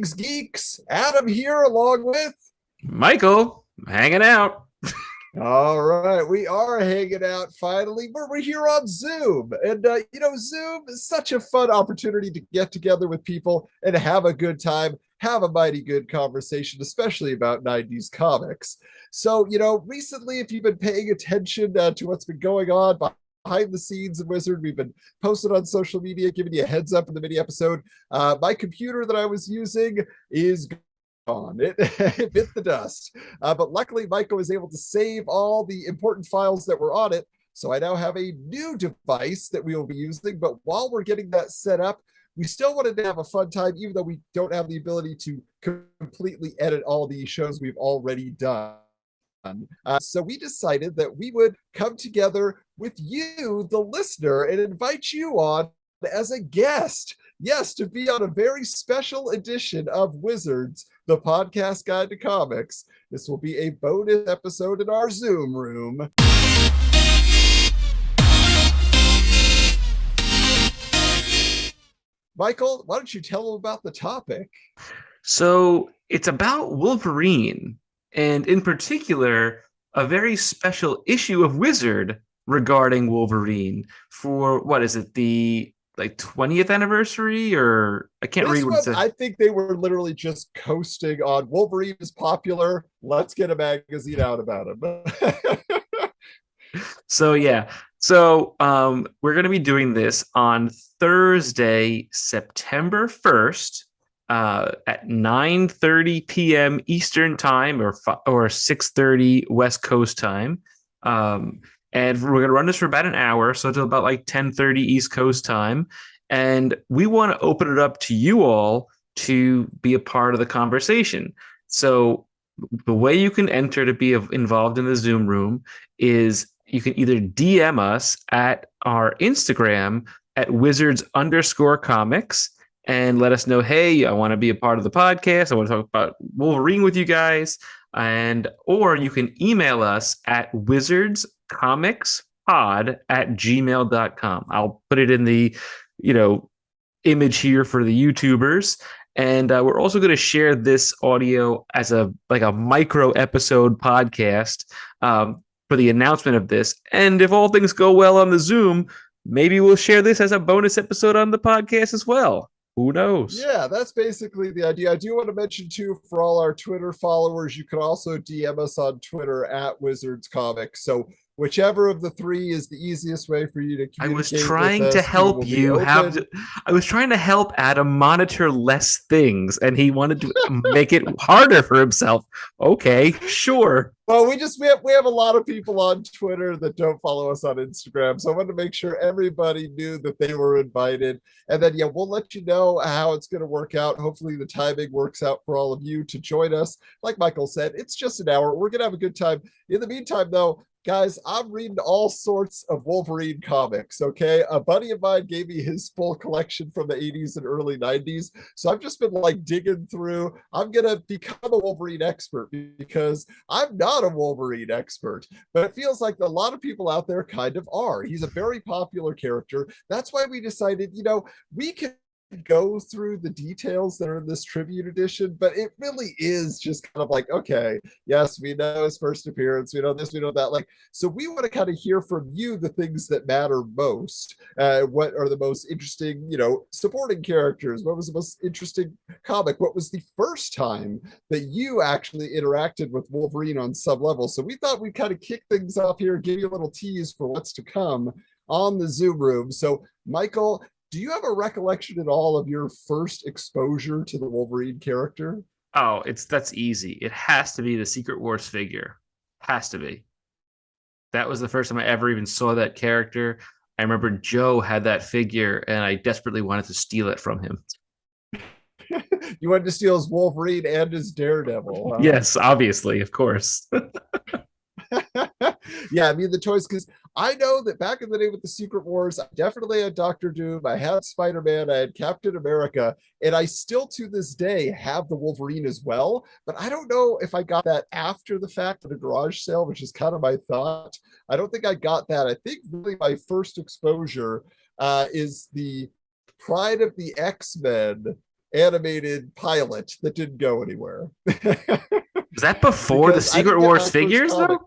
Greetings, geeks. Adam here, along with Michael, hanging out. All right, we are hanging out finally. We're here on Zoom. And, Zoom is such a fun opportunity to get together with people and have a good time, have a mighty good conversation, especially about 90s comics. So, recently, if you've been paying attention to what's been going on behind the scenes of Wizard, we've been posted on social media, giving you a heads up in the mini episode. My computer that I was using is on it. It bit the dust, but luckily Michael was able to save all the important files that were on it, so I now have a new device that we will be using. But while we're getting that set up, we still wanted to have a fun time, even though we don't have the ability to completely edit all the shows we've already done. So we decided that we would come together with you, the listener, and invite you on as a guest. Yes, to be on a very special edition of Wizards, the podcast guide to comics. This will be a bonus episode in our Zoom room. Michael, why don't you tell them about the topic? So it's about Wolverine, and in particular, a very special issue of Wizard regarding Wolverine for, what is it, the 20th anniversary, or I can't read what it says. I think they were literally just coasting on Wolverine is popular. Let's get a magazine out about him. So yeah. So we're going to be doing this on Thursday, September 1st, at 9:30 p.m. Eastern time, or 6:30 West Coast time. And we're going to run this for about an hour, so until about 10:30 East Coast time. And we want to open it up to you all to be a part of the conversation. So the way you can enter to be involved in the Zoom room is you can either DM us at our Instagram at wizards_comics and let us know, hey, I want to be a part of the podcast. I want to talk about Wolverine with you guys. Or you can email us at wizardscomicspod@gmail.com. I'll put it in the, image here for the YouTubers. And we're also going to share this audio as a micro episode podcast for the announcement of this. And if all things go well on the Zoom, maybe we'll share this as a bonus episode on the podcast as well. Who knows? Yeah, that's basically the idea. I do want to mention, too, for all our Twitter followers, you can also DM us on Twitter at Wizards Comics. So whichever of the three is the easiest way for you to communicate. I was trying to help you I was trying to help Adam monitor less things, and he wanted to make it harder for himself. Okay, sure. Well, we have a lot of people on Twitter that don't follow us on Instagram, so I wanted to make sure everybody knew that they were invited. And then, we'll let you know how it's going to work out. Hopefully the timing works out for all of you to join us. Like Michael said, it's just an hour. We're going to have a good time. In the meantime, though, guys, I'm reading all sorts of Wolverine comics, okay? A buddy of mine gave me his full collection from the 80s and early 90s, so I've just been digging through. I'm going to become a Wolverine expert because I'm not a Wolverine expert, but it feels like a lot of people out there kind of are. He's a very popular character. That's why we decided, we can go through the details that are in this tribute edition, but it really is just kind of okay, yes, we know his first appearance, we know this, we know that. So we want to kind of hear from you the things that matter most. What are the most interesting, supporting characters? What was the most interesting comic? What was the first time that you actually interacted with Wolverine on some level? So we thought we'd kind of kick things off here, give you a little tease for what's to come on the Zoom room. So Michael, do you have a recollection at all of your first exposure to the Wolverine character? Oh, that's easy. It has to be the Secret Wars figure. Has to be. That was the first time I ever even saw that character. I remember Joe had that figure, and I desperately wanted to steal it from him. You wanted to steal his Wolverine and his Daredevil. Huh? Yes, obviously, of course. Yeah, I mean the choice, because I know that back in the day with the Secret Wars, I definitely had Doctor Doom, I had Spider-Man, I had Captain America, and I still to this day have the Wolverine as well. But I don't know if I got that after the fact at a garage sale, which is kind of my thought. I don't think I got that. I think really my first exposure is the Pride of the X-Men animated pilot that didn't go anywhere. Was that before the Because I Secret didn't get Wars my first figures, comic.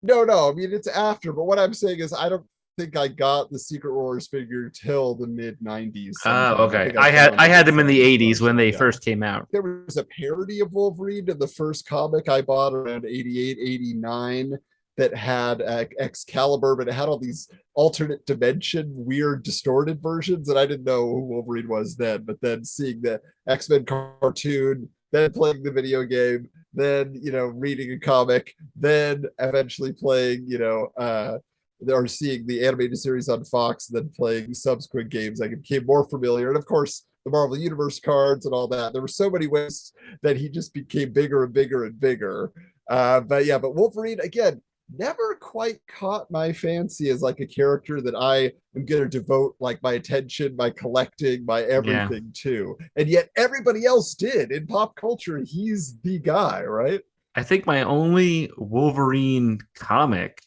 though? No. I mean, it's after. But what I'm saying is, I don't think I got the Secret Wars figure till the mid '90s. Oh, Sometime I okay. think I I found it had in them in some the '80s when workshop. they Yeah, first came out. there was a parody of Wolverine in the first comic I bought around 88, 89 that had Excalibur, but it had all these alternate dimension, weird, distorted versions, and I didn't know who Wolverine was then. But then seeing the X-Men cartoon, then playing the video game, then reading a comic, then eventually playing or seeing the animated series on Fox, and then playing subsequent games, I became more familiar. And of course, the Marvel Universe cards and all that. There were so many ways that he just became bigger and bigger and bigger. But Wolverine, again, never quite caught my fancy as like a character that I am going to devote like my attention, my collecting, my Yeah. everything to. And yet everybody else did in pop culture. He's the guy, right? I think my only Wolverine comic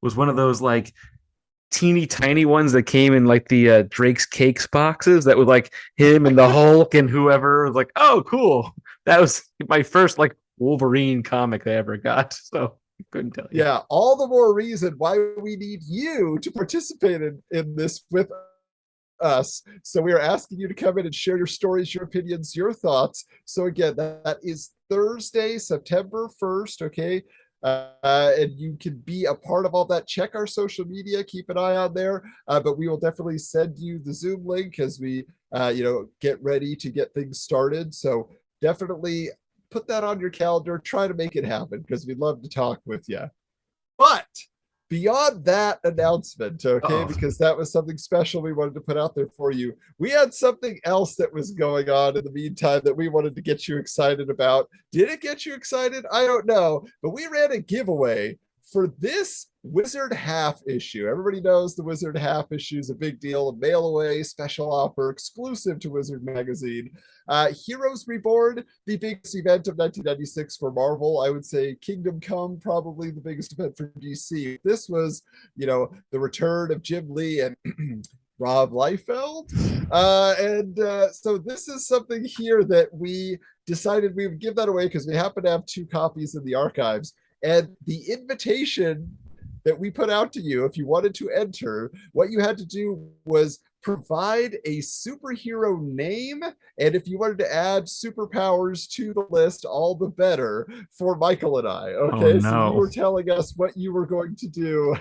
was one of those like teeny tiny ones that came in like the Drake's Cakes boxes that was like him and the Hulk and whoever was like, oh, cool. That was my first like Wolverine comic I ever got. So I couldn't tell you. Yeah, all the more reason why we need you to participate in this with us. So we are asking you to come in and share your stories, your opinions, your thoughts. So again, that is Thursday, September 1st, okay? And you can be a part of all that. Check our social media, keep an eye on there. But we will definitely send you the Zoom link as we, get ready to get things started. So definitely put that on your calendar. Try to make it happen because we'd love to talk with you. But beyond that announcement, okay, because that was something special we wanted to put out there for you, we had something else that was going on in the meantime that we wanted to get you excited about. Did it get you excited? I don't know, but we ran a giveaway for this Wizard half issue. Everybody knows the Wizard half issue is a big deal, a mail away special offer exclusive to Wizard magazine. Heroes Reborn, the biggest event of 1996 for Marvel. I would say Kingdom Come, probably the biggest event for DC. This was, the return of Jim Lee and Rob Liefeld. So this is something here that we decided we would give that away because we happen to have 2 copies in the archives. And the invitation that we put out to you, if you wanted to enter, what you had to do was provide a superhero name. And if you wanted to add superpowers to the list, all the better for Michael and I. Okay. Oh, no. So you were telling us what you were going to do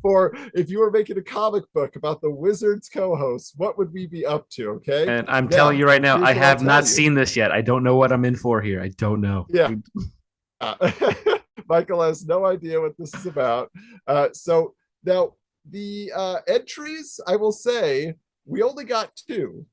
for if you were making a comic book about the Wizards co-hosts, what would we be up to? Okay. And I'm telling you right now, I have not seen this yet. I don't know what I'm in for here. I don't know. Yeah. Michael has no idea what this is about. So now the entries, I will say, we only got 2.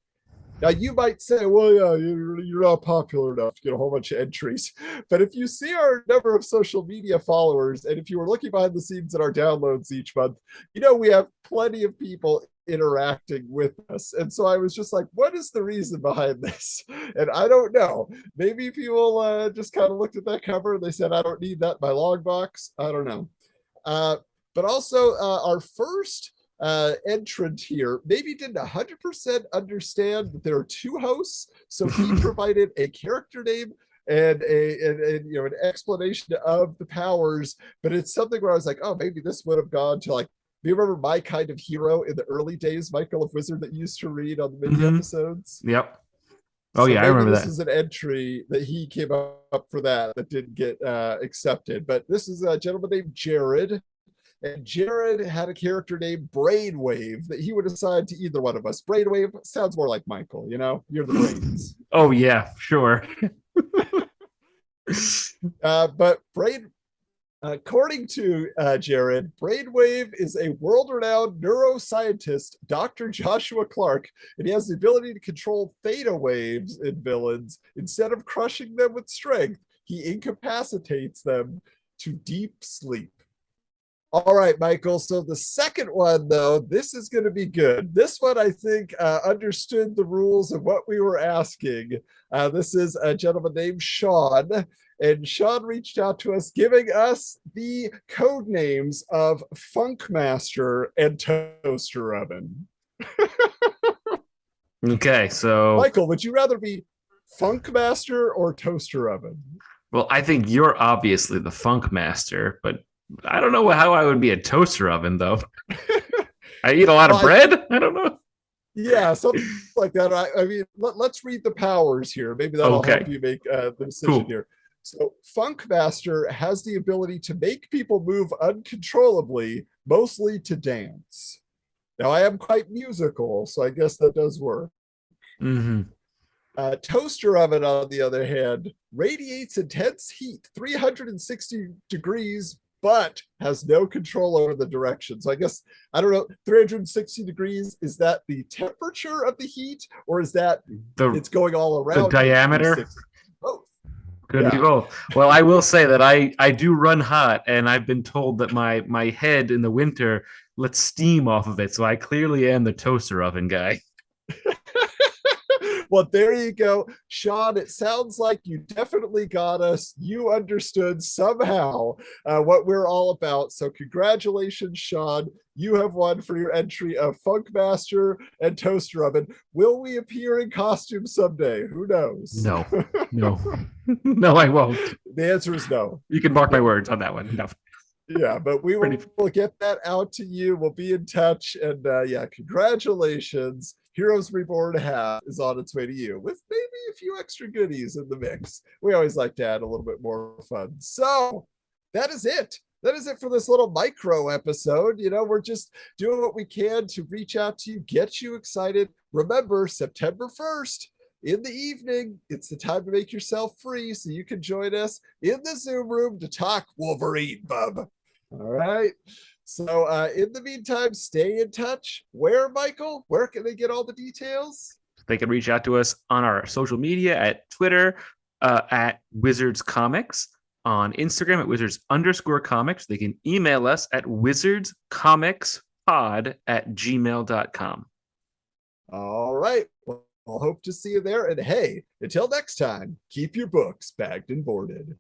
Now you might say, well, yeah, you're not popular enough to get a whole bunch of entries. But if you see our number of social media followers, and if you were looking behind the scenes at our downloads each month, we have plenty of people interacting with us. And so I was just like, what is the reason behind this? And I don't know. Maybe people just kind of looked at that cover and they said, I don't need that in my log box. I don't know. But also our first entrant here maybe didn't 100% understand that there are 2 hosts. So he provided a character name and an explanation of the powers. But it's something where I was like, oh, maybe this would have gone to like, do you remember My Kind of Hero in the early days, Michael, of Wizard, that you used to read on the mini episodes? Yep. Oh, so yeah, I remember this that. This is an entry that he came up for that didn't get accepted. But this is a gentleman named Jared. And Jared had a character named Brainwave that he would assign to either one of us. Brainwave sounds more like Michael, you're the brains. Oh, yeah, sure. But according to Jared, Brainwave is a world-renowned neuroscientist, Dr. Joshua Clark, and he has the ability to control theta waves in villains. Instead of crushing them with strength, he incapacitates them to deep sleep. All right, Michael. So the second one, though, this is going to be good. This one, I think, understood the rules of what we were asking. This is a gentleman named Sean, and Sean reached out to us, giving us the code names of Funkmaster and Toaster Oven. Okay, so Michael, would you rather be Funk Master or Toaster Oven? well, I think you're obviously the funk master, but I don't know how I would be a toaster oven though. I eat a lot of Well, bread. I don't know. yeah, something like that. I mean, let's read the powers here. Maybe that'll help Okay, you make the decision cool. here. So, Funk Master has the ability to make people move uncontrollably, mostly to dance. Now, I am quite musical, so I guess that does work. Hmm. Toaster Oven, on the other hand, radiates intense heat, 360 degrees, but has no control over the direction. So I guess, I don't know, 360 degrees, is that the temperature of the heat, or is that The it's going all the around you diameter 360? Both. could be Yeah. both. Well, I will say that I do run hot, and I've been told that my head in the winter lets steam off of it. So I clearly am the toaster oven guy. Well, there you go. Sean, it sounds like you definitely got us. You understood somehow what we're all about. So, congratulations, Sean. You have won for your entry of Funk Master and Toaster Oven. Will we appear in costume someday? Who knows? No, no, no, I won't. The answer is no. You can mark my words on that one. No, Yeah, but we pretty. will get that out to you. We'll be in touch. And yeah, congratulations. Heroes Reborn half is on its way to you with maybe a few extra goodies in the mix. We always like to add a little bit more fun. So that is it. That is it for this little micro episode. You know, we're just doing what we can to reach out to you, get you excited. Remember, September 1st in the evening, it's the time to make yourself free so you can join us in the Zoom room to talk Wolverine, bub. All right. So in the meantime, stay in touch. Where, Michael? Where can they get all the details? They can reach out to us on our social media at Twitter at Wizards Comics, on Instagram at Wizards_comics. They can email us at wizardscomicspod@gmail.com. All right. Well, I'll hope to see you there. And hey, until next time, keep your books bagged and boarded.